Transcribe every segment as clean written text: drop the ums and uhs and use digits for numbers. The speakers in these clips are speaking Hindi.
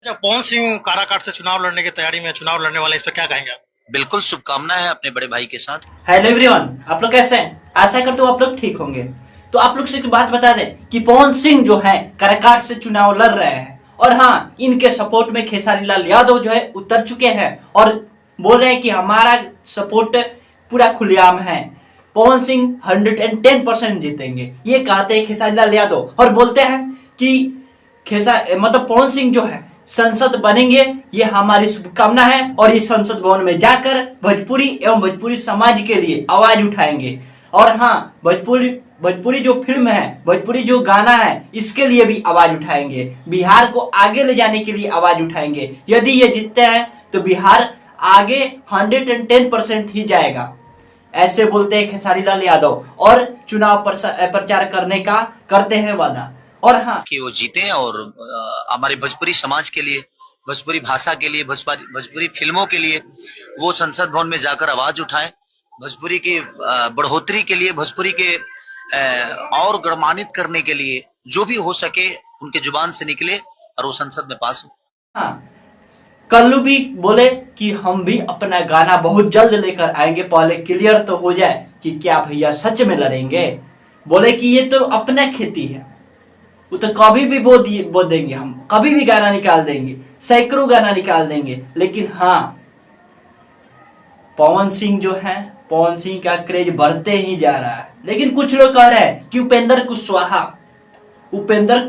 जब पवन सिंह काराकाट से चुनाव लड़ने की तैयारी में चुनाव लड़ने वाले, इस पर क्या कहेंगे आप? बिल्कुल शुभकामनाएं है अपने बड़े भाई के साथ। हेलो एवरीवन, आप लोग कैसे हैं? आशा करता हूँ आप लोग ठीक होंगे। तो आप लोग से एक बात बता दें कि पवन सिंह जो है काराकाट से चुनाव लड़ रहे हैं और हाँ, इनके सपोर्ट में खेसारी लाल यादव जो है उतर चुके हैं और बोल रहे हैं कि हमारा सपोर्ट पूरा खुलेआम है, पवन सिंह 110% जीतेंगे, ये कहते हैं खेसारी लाल यादव। और बोलते हैं कि पवन सिंह जो है संसद बनेंगे, ये हमारी शुभकामना है और इस संसद भवन में जाकर भोजपुरी एवं भोजपुरी समाज के लिए आवाज उठाएंगे। और हाँ, भोजपुरी जो फिल्म है, भोजपुरी जो गाना है, इसके लिए भी आवाज उठाएंगे, बिहार को आगे ले जाने के लिए आवाज उठाएंगे। यदि ये जीतते हैं तो बिहार आगे 110% ही जाएगा, ऐसे बोलते हैं खेसारी लाल यादव और चुनाव प्रचार करने का करते हैं वादा। और हाँ, कि वो जीते और हमारे भोजपुरी समाज के लिए, भोजपुरी भाषा के लिए, भोजपुरी फिल्मों के लिए वो संसद भवन में जाकर आवाज उठाएं, भोजपुरी की बढ़ोतरी के लिए, भोजपुरी के और गणमान्वित करने के लिए जो भी हो सके उनके जुबान से निकले और वो संसद में पास हो। हाँ, कल्लू भी बोले कि हम भी अपना गाना बहुत जल्द लेकर आएंगे, पहले क्लियर तो हो जाए कि क्या भैया सच में लड़ेंगे। बोले कि ये तो अपना खेती है, वो तो कभी भी बो देंगे, हम कभी भी गाना निकाल देंगे, सैकड़ों गाना निकाल देंगे। लेकिन हाँ, पवन सिंह जो है, पवन सिंह का क्रेज बढ़ते ही जा रहा है। लेकिन कुछ लोग कह रहे हैं कि उपेंद्र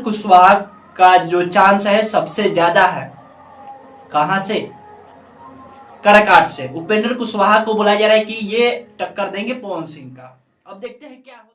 कुशवाहा का जो चांस है सबसे ज्यादा है। कहां से? काराकाट से उपेंद्र कुशवाहा को बोला जा रहा है कि ये टक्कर देंगे पवन सिंह का। अब देखते हैं क्या होता है।